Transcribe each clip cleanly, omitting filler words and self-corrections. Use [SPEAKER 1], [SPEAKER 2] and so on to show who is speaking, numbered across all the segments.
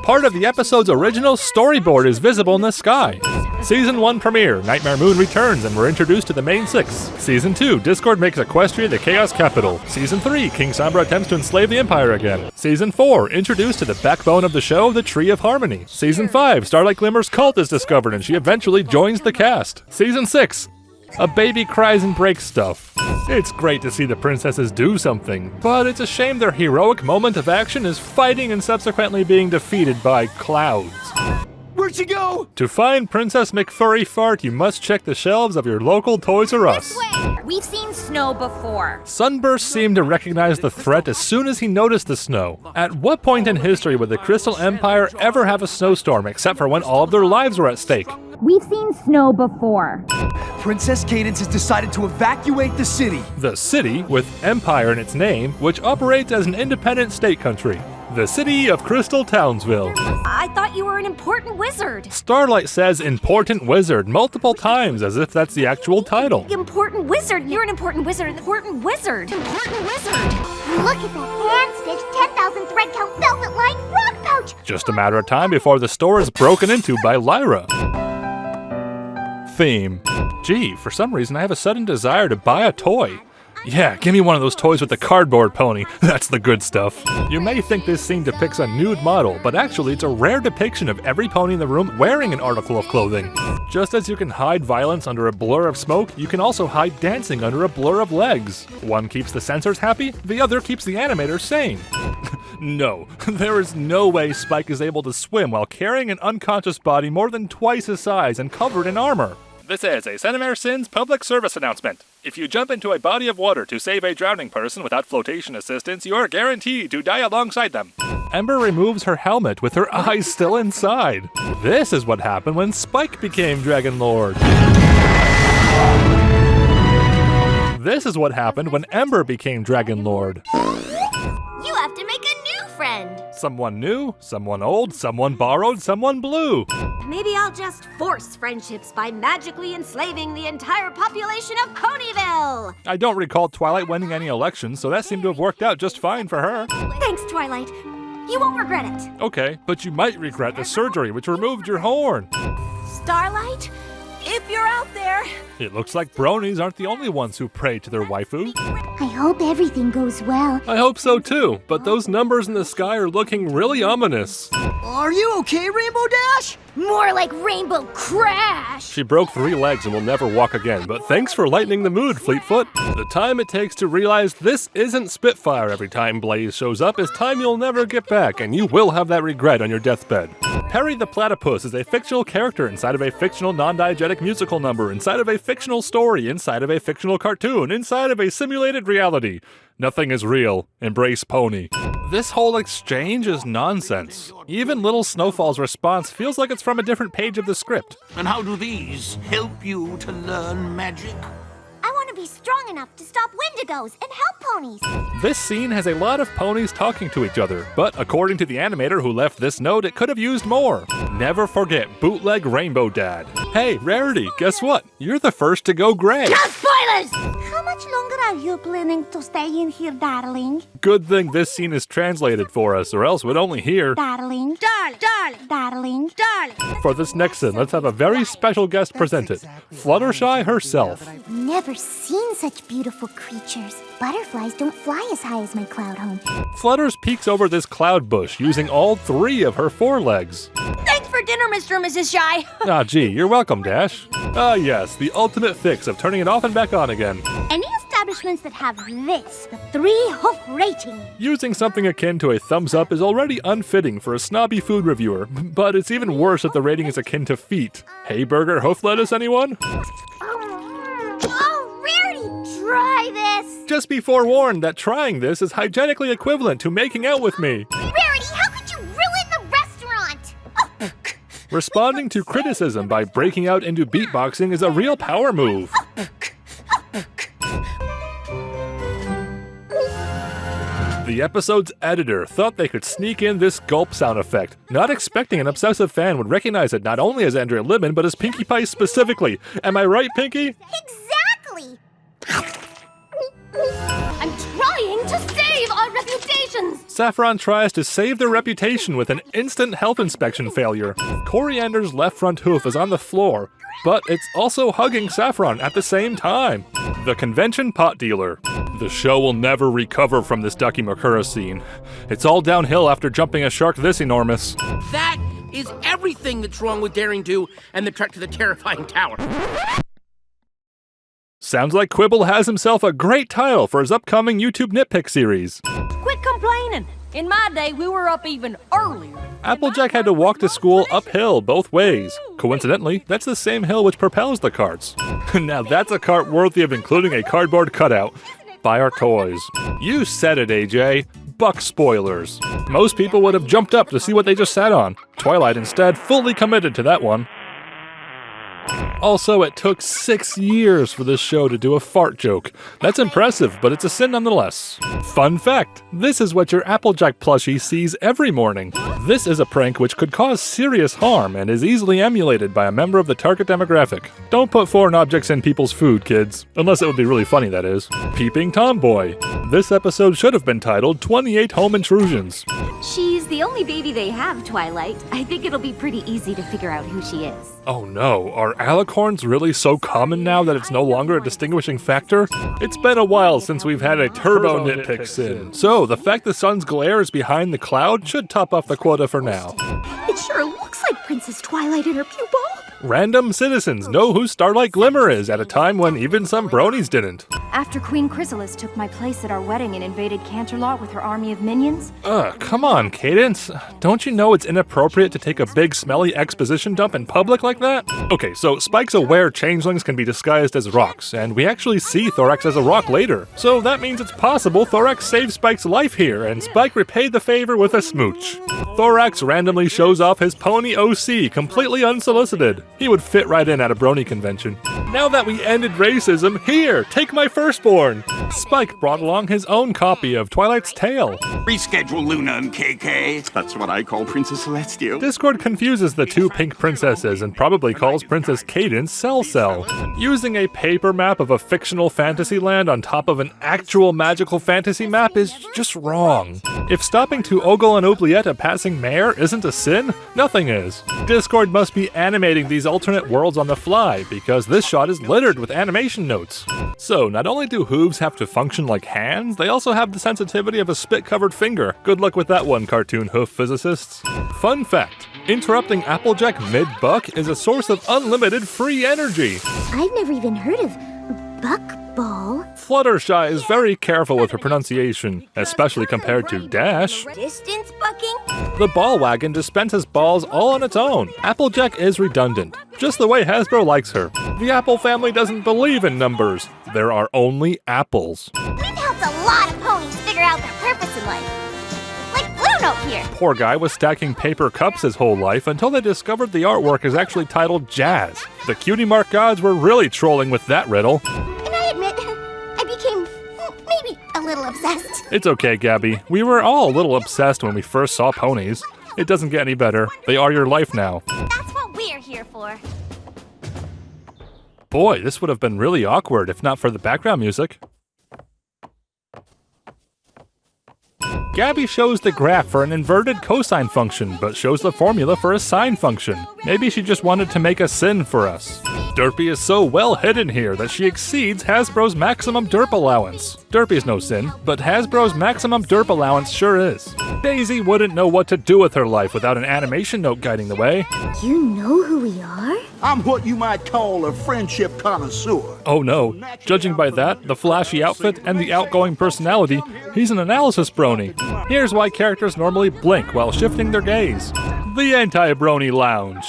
[SPEAKER 1] Part of the episode's original storyboard is visible in the sky. Season 1 premiere, Nightmare Moon returns and we're introduced to the main six. Season 2, Discord makes Equestria the Chaos Capital. Season 3, King Sombra attempts to enslave the Empire again. Season 4, introduced to the backbone of the show, the Tree of Harmony. Season 5, Starlight Glimmer's cult is discovered and she eventually joins the cast. Season 6, a baby cries and breaks stuff. It's great to see the princesses do something, but it's a shame their heroic moment of action is fighting and subsequently being defeated by clouds.
[SPEAKER 2] Where'd she go?
[SPEAKER 1] To find Princess McFurry Fart, you must check the shelves of your local Toys R Us.
[SPEAKER 3] We've seen snow before.
[SPEAKER 1] Sunburst seemed to recognize the threat as soon as he noticed the snow. At what point in history would the Crystal Empire ever have a snowstorm except for when all of their lives were at stake?
[SPEAKER 3] We've seen snow before.
[SPEAKER 2] Princess Cadance has decided to evacuate the city.
[SPEAKER 1] The city, with Empire in its name, which operates as an independent state country. The city of Crystal Townsville.
[SPEAKER 3] I thought you were an important wizard.
[SPEAKER 1] Starlight says important wizard multiple times as if that's the actual title.
[SPEAKER 3] Important wizard. You're an important wizard. Important wizard. Important wizard.
[SPEAKER 4] Look at that hand-stitched 10,000 thread count velvet-lined rock pouch.
[SPEAKER 1] Just a matter of time before the store is broken into by Lyra. Theme. Gee, for some reason I have a sudden desire to buy a toy. Yeah, give me one of those toys with the cardboard pony. That's the good stuff. You may think this scene depicts a nude model, but actually it's a rare depiction of every pony in the room wearing an article of clothing. Just as you can hide violence under a blur of smoke, you can also hide dancing under a blur of legs. One keeps the censors happy, the other keeps the animators sane. No, there is no way Spike is able to swim while carrying an unconscious body more than twice his size and covered in armor. This is a Cinemare Sins public service announcement. If you jump into a body of water to save a drowning person without flotation assistance, you are guaranteed to die alongside them. Ember removes her helmet with her eyes still inside. This is what happened when Spike became Dragon Lord. This is what happened when Ember became Dragon Lord.
[SPEAKER 4] You have to make a new friend.
[SPEAKER 1] Someone new, someone old, someone borrowed, someone blue.
[SPEAKER 3] Maybe I'll just force friendships by magically enslaving the entire population of Ponyville.
[SPEAKER 1] I don't recall Twilight winning any elections, so that seemed to have worked out just fine for her.
[SPEAKER 3] Thanks, Twilight. You won't regret it.
[SPEAKER 1] Okay, but you might regret the surgery which removed your horn.
[SPEAKER 3] Starlight, if you're out there.
[SPEAKER 1] It looks like bronies aren't the only ones who pray to their waifu.
[SPEAKER 4] I hope everything goes well.
[SPEAKER 1] I hope so too, but those numbers in the sky are looking really ominous.
[SPEAKER 2] Are you okay, Rainbow Dash?
[SPEAKER 4] More like Rainbow Crash.
[SPEAKER 1] She broke 3 legs and will never walk again, but thanks for lightening the mood, Fleetfoot. The time it takes to realize this isn't Spitfire every time Blaze shows up is time you'll never get back, and you will have that regret on your deathbed. Perry the Platypus is a fictional character inside of a fictional non-diegetic musical number, inside of a fictional story, inside of a fictional cartoon, inside of a simulated reality. Nothing is real. Embrace Pony. This whole exchange is nonsense. Even Little Snowfall's response feels like it's from a different page of the script.
[SPEAKER 5] And how do these help you to learn magic?
[SPEAKER 4] I want to be strong enough to stop Wendigos and help ponies.
[SPEAKER 1] This scene has a lot of ponies talking to each other, but according to the animator who left this note, it could have used more. Never forget Bootleg Rainbow Dad. Hey, Rarity, guess what? You're the first to go gray.
[SPEAKER 4] No spoilers! How much longer are you planning to stay in here, darling?
[SPEAKER 1] Good thing this scene is translated for us, or else we'd only hear
[SPEAKER 4] Darling.
[SPEAKER 3] Darling, darling,
[SPEAKER 4] Darling.
[SPEAKER 3] darling.
[SPEAKER 1] For this next scene, let's have a very special guest presented. Fluttershy herself.
[SPEAKER 4] Never seen such beautiful creatures. Butterflies don't fly as high as my cloud home.
[SPEAKER 1] Flutters peeks over this cloud bush using all 3 of her forelegs.
[SPEAKER 3] Thanks for dinner, Mr. and Mrs. Shy.
[SPEAKER 1] Ah, gee, you're welcome, Dash. Ah, yes, the ultimate fix of turning it off and back on again.
[SPEAKER 4] Any establishments that have this, the 3-hoof rating.
[SPEAKER 1] Using something akin to a thumbs up is already unfitting for a snobby food reviewer, but it's even worse if the rating is akin to feet. Hey, burger hoof lettuce, anyone?
[SPEAKER 4] Oh, Rarity, try this.
[SPEAKER 1] Just be forewarned that trying this is hygienically equivalent to making out with me.
[SPEAKER 4] Rarity, how could you ruin the restaurant?
[SPEAKER 1] Responding to criticism by breaking out into beatboxing is a real power move. The episode's editor thought they could sneak in this gulp sound effect, not expecting an obsessive fan would recognize it not only as Andrea Libman, but as Pinkie Pie specifically. Am I right, Pinkie?
[SPEAKER 4] Exactly.
[SPEAKER 3] I'm trying to save our reputations!
[SPEAKER 1] Saffron tries to save their reputation with an instant health inspection failure. Coriander's left front hoof is on the floor, but it's also hugging Saffron at the same time. The convention pot dealer. The show will never recover from this Ducky Makura scene. It's all downhill after jumping a shark this enormous.
[SPEAKER 6] That is everything that's wrong with Daring Do and the Trek to the Terrifying Tower.
[SPEAKER 1] Sounds like Quibble has himself a great title for his upcoming YouTube nitpick series.
[SPEAKER 7] Quit complaining. In my day, we were up even earlier.
[SPEAKER 1] Applejack had to walk to school uphill both ways. Coincidentally, that's the same hill which propels the carts. Now that's a cart worthy of including a cardboard cutout. Buy our toys. You said it, AJ. Buck spoilers. Most people would have jumped up to see what they just sat on. Twilight instead fully committed to that one. Also, it took 6 years for this show to do a fart joke. That's impressive, but it's a sin nonetheless. Fun fact, this is what your Applejack plushie sees every morning. This is a prank which could cause serious harm and is easily emulated by a member of the target demographic. Don't put foreign objects in people's food, kids. Unless it would be really funny, that is. Peeping Tomboy. This episode should have been titled 28 Home Intrusions.
[SPEAKER 3] She's the only baby they have, Twilight. I think it'll be pretty easy to figure out who she is.
[SPEAKER 1] Oh no, are alicorns really so common now that it's no longer a distinguishing factor? It's been a while since we've had a turbo nitpick sin, so the fact the sun's glare is behind the cloud should top off the quota for now.
[SPEAKER 3] It sure looks like Princess Twilight in her pupil.
[SPEAKER 1] Random citizens know who Starlight Glimmer is at a time when even some bronies didn't.
[SPEAKER 7] After Queen Chrysalis took my place at our wedding and invaded Canterlot with her army of minions.
[SPEAKER 1] Come on, Cadence. Don't you know it's inappropriate to take a big smelly exposition dump in public like that? Okay, so Spike's aware changelings can be disguised as rocks, and we actually see Thorax as a rock later. So that means it's possible Thorax saved Spike's life here, and Spike repaid the favor with a smooch. Thorax randomly shows off his pony OC completely unsolicited. He would fit right in at a brony convention. Now that we ended racism, here, take my firstborn! Spike brought along his own copy of Twilight's Tale.
[SPEAKER 5] Reschedule Luna and KK. That's what I call Princess Celestial.
[SPEAKER 1] Discord confuses the two pink princesses and probably calls Princess Cadence Cell. Using a paper map of a fictional fantasy land on top of an actual magical fantasy map is just wrong. If stopping to ogle and oubliette a passing mare isn't a sin, nothing is. Discord must be animating these alternate worlds on the fly, because this shot is littered with animation notes. So, not only do hooves have to function like hands, they also have the sensitivity of a spit-covered finger. Good luck with that one, cartoon hoof physicists. Fun fact, interrupting Applejack mid-buck is a source of unlimited free energy.
[SPEAKER 4] I've never even heard of buckball.
[SPEAKER 1] Fluttershy is very careful with her pronunciation, especially compared to Dash.
[SPEAKER 3] Distance bucking?
[SPEAKER 1] The ball wagon dispenses balls all on its own. Applejack is redundant, just the way Hasbro likes her. The Apple family doesn't believe in numbers. There are only apples.
[SPEAKER 4] We've helped a lot of ponies figure out their purpose in life. Like Blue Note here.
[SPEAKER 1] Poor guy was stacking paper cups his whole life until they discovered the artwork is actually titled Jazz. The cutie mark gods were really trolling with that riddle.
[SPEAKER 4] And I admit, I became maybe a little obsessed.
[SPEAKER 1] It's okay, Gabby. We were all a little obsessed when we first saw ponies. It doesn't get any better. They are your life now.
[SPEAKER 4] That's what we're here for.
[SPEAKER 1] Boy, this would have been really awkward if not for the background music. Gabby shows the graph for an inverted cosine function, but shows the formula for a sine function. Maybe she just wanted to make a sin for us. Derpy is so well hidden here that she exceeds Hasbro's maximum derp allowance. Derpy's no sin, but Hasbro's maximum derp allowance sure is. Daisy wouldn't know what to do with her life without an animation note guiding the way.
[SPEAKER 4] You know who we are?
[SPEAKER 5] I'm what you might call a friendship connoisseur.
[SPEAKER 1] Oh no, judging by that, the flashy outfit, and the outgoing personality, he's an analysis brony. Here's why characters normally blink while shifting their gaze. The Anti-Brony Lounge.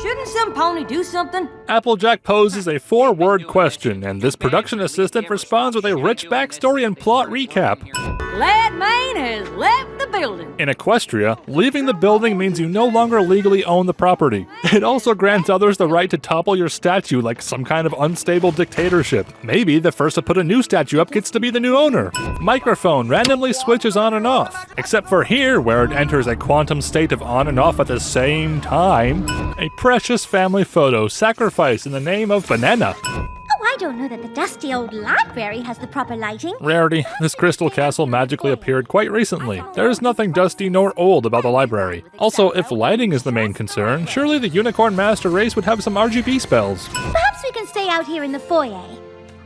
[SPEAKER 7] Shouldn't some pony do something?
[SPEAKER 1] Applejack poses a 4-word question, and this production assistant responds with a rich backstory and plot recap.
[SPEAKER 7] Glad Main has left the building.
[SPEAKER 1] In Equestria, leaving the building means you no longer legally own the property. It also grants others the right to topple your statue like some kind of unstable dictatorship. Maybe the first to put a new statue up gets to be the new owner. Microphone randomly switches on and off, except for here where it enters a quantum state of on and off at the same time. A precious family photo sacrificed in the name of banana.
[SPEAKER 4] Oh, I don't know that the dusty old library has the proper lighting.
[SPEAKER 1] Rarity, this crystal castle magically appeared quite recently. There is nothing dusty nor old about the library. Also, if lighting is the main concern, surely the Unicorn Master Race would have some RGB spells.
[SPEAKER 4] Perhaps we can stay out here in the foyer.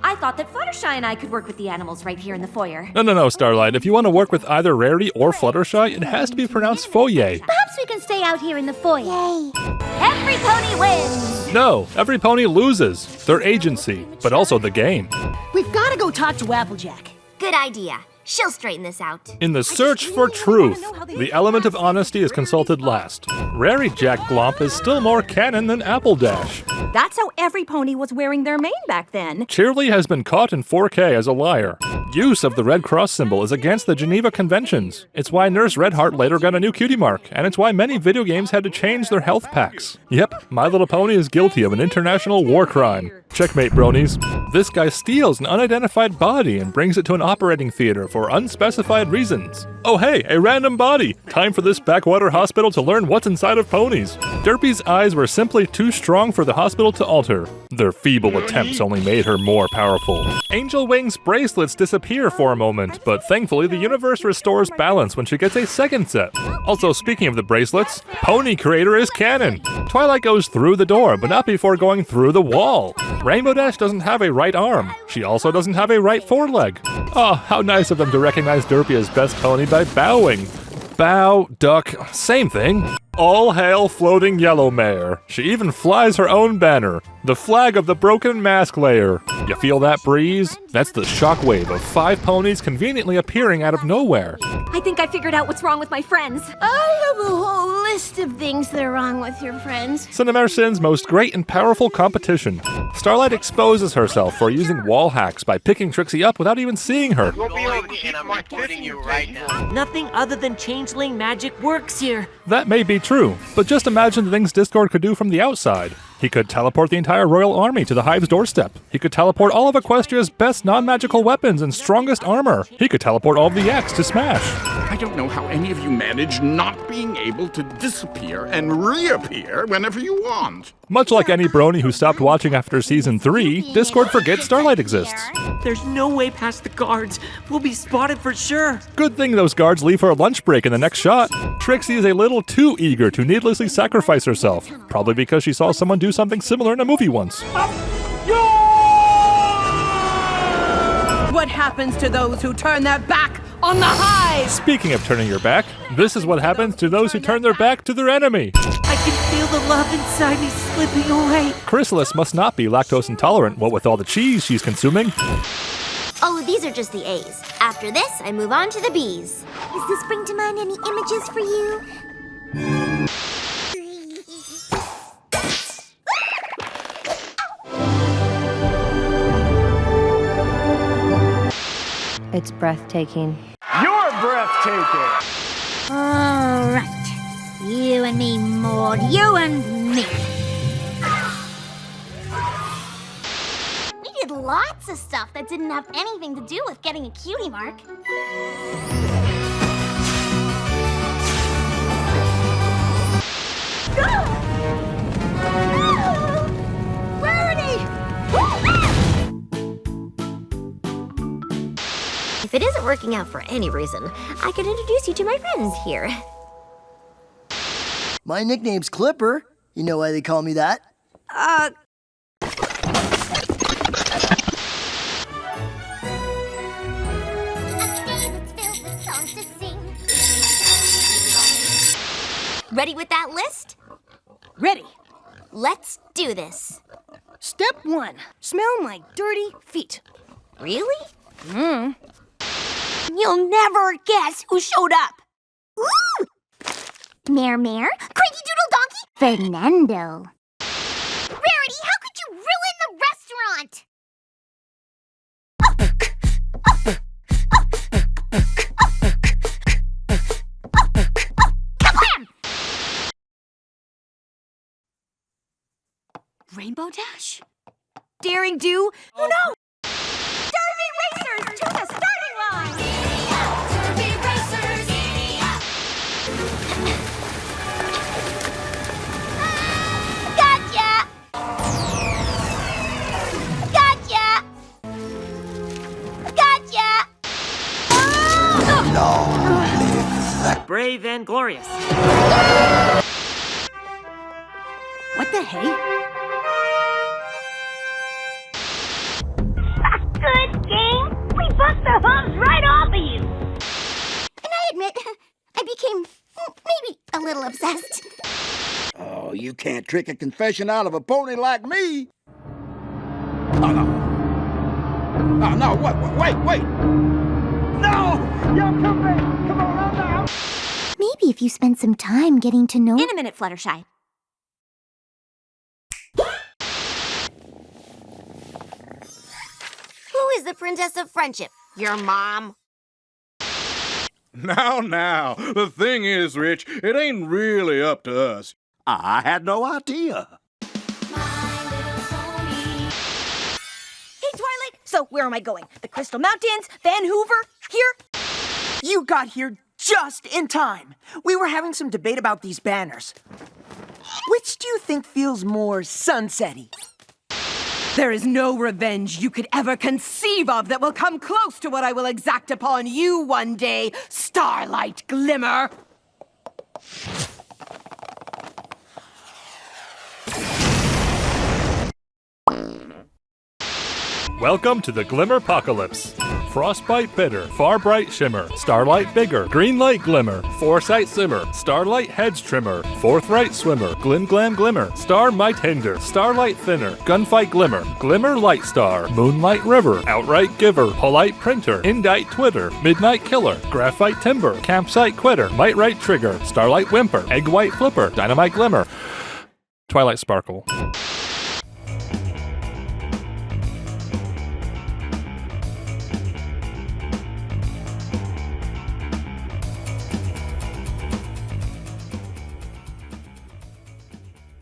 [SPEAKER 3] I thought that Fluttershy and I could work with the animals right here in the foyer.
[SPEAKER 1] No, Starlight. If you want to work with either Rarity or Fluttershy, it has to be pronounced foyer.
[SPEAKER 4] Perhaps we can stay out here in the foyer. Yay.
[SPEAKER 3] Every pony wins!
[SPEAKER 1] No, every pony loses. Their agency, but also the game.
[SPEAKER 8] We've got to go talk to Applejack.
[SPEAKER 3] Good idea. She'll straighten this out.
[SPEAKER 1] In the search for truth, the element of honesty is consulted last. Rary Jack Glomp is still more canon than Appledash.
[SPEAKER 8] That's how every pony was wearing their mane back then.
[SPEAKER 1] Cheerly has been caught in 4K as a liar. Use of the Red Cross symbol is against the Geneva Conventions. It's why Nurse Redheart later got a new cutie mark, and it's why many video games had to change their health packs. Yep, My Little Pony is guilty of an international war crime. Checkmate, bronies. This guy steals an unidentified body and brings it to an operating theater for unspecified reasons. Oh hey, a random body! Time for this backwater hospital to learn what's inside of ponies. Derpy's eyes were simply too strong for the hospital to alter. Their feeble attempts only made her more powerful. Angel Wing's bracelets disappear for a moment, but thankfully the universe restores balance when she gets a second set. Also, speaking of the bracelets, Pony Creator is canon. Twilight goes through the door, but not before going through the wall. Rainbow Dash doesn't have a right arm. She also doesn't have a right foreleg. Oh, how nice of them to recognize Derpy as best pony by bowing. Bow, duck, same thing. All hail floating yellow mare. She even flies her own banner, the flag of the broken mask layer. You feel that breeze? That's the shockwave of 5 ponies conveniently appearing out of nowhere.
[SPEAKER 3] I think I figured out what's wrong with my friends.
[SPEAKER 8] I have a whole list of things that are wrong with your friends.
[SPEAKER 1] Cinemare Sins' most great and powerful competition. Starlight exposes herself for using wall hacks by picking Trixie up without even seeing her.
[SPEAKER 9] Nothing other than changeling magic works here.
[SPEAKER 1] That may be true, but just imagine the things Discord could do from the outside. He could teleport the entire royal army to the Hive's doorstep. He could teleport all of Equestria's best non-magical weapons and strongest armor. He could teleport all of the Yaks to Smash.
[SPEAKER 10] I don't know how any of you manage not being able to disappear and reappear whenever you want.
[SPEAKER 1] Much like any brony who stopped watching after Season 3, Discord forgets Starlight exists.
[SPEAKER 9] There's no way past the guards. We'll be spotted for sure.
[SPEAKER 1] Good thing those guards leave for a lunch break in the next shot. Trixie is a little too eager to needlessly sacrifice herself, probably because she saw someone do something similar in a movie once.
[SPEAKER 8] What happens to those who turn their back on the Hive?
[SPEAKER 1] Speaking of turning your back, this is what happens to those who turn their back to their enemy.
[SPEAKER 9] I can feel the love inside me slipping away.
[SPEAKER 1] Chrysalis must not be lactose intolerant, what with all the cheese she's consuming.
[SPEAKER 3] Oh, these are just the A's. After this, I move on to the B's.
[SPEAKER 4] Does this bring to mind any images for you?
[SPEAKER 7] It's breathtaking.
[SPEAKER 2] You're breathtaking!
[SPEAKER 4] All right. You and me, Maud. You and me. We did lots of stuff that didn't have anything to do with getting a cutie mark.
[SPEAKER 3] If it isn't working out for any reason, I could introduce you to my friends here.
[SPEAKER 11] My nickname's Clipper. You know why they call me that?
[SPEAKER 3] Ready with that list?
[SPEAKER 8] Ready.
[SPEAKER 3] Let's do this.
[SPEAKER 8] Step 1. Smell my dirty feet.
[SPEAKER 3] Really? You'll never guess who showed up.
[SPEAKER 4] Ooh! Mare, Cranky Doodle Donkey, Fernando. Rarity, how could you ruin the restaurant? Kablam!
[SPEAKER 8] Rainbow Dash? Daring Do? Oh no!
[SPEAKER 3] Derby Racers to the starting line!
[SPEAKER 4] Derby Racers! Gotcha! Gotcha!
[SPEAKER 9] very vainglorious.
[SPEAKER 3] What the hey?
[SPEAKER 4] Good game! We bust the hooves right off of you! And I admit, I became maybe a little obsessed.
[SPEAKER 12] Oh, you can't trick a confession out of a pony like me. Oh, no. Oh, no, wait. No! Yo, come back! Come on, run now!
[SPEAKER 4] Maybe if you spend some time getting to know...
[SPEAKER 3] In a minute, Fluttershy.
[SPEAKER 8] Who is the Princess of Friendship? Your mom?
[SPEAKER 13] Now, the thing is, Rich, it ain't really up to us.
[SPEAKER 12] I had no idea.
[SPEAKER 3] Hey, Twilight, so where am I going? The Crystal Mountains? Van Hoover? Here?
[SPEAKER 2] You got here just in time. We were having some debate about these banners. Which do you think feels more sunsetty?
[SPEAKER 14] There is no revenge you could ever conceive of that will come close to what I will exact upon you one day, Starlight Glimmer.
[SPEAKER 1] Welcome to the Glimmerpocalypse. Frostbite bitter, far bright shimmer, starlight bigger, green light glimmer, foresight simmer, starlight hedge trimmer, forthright swimmer, glim glam glimmer, star might hinder, starlight thinner, gunfight glimmer, glimmer light star, moonlight river, outright giver, polite printer, indite twitter, midnight killer, graphite timber, campsite quitter, might right trigger, starlight whimper, egg white flipper, dynamite glimmer, twilight sparkle.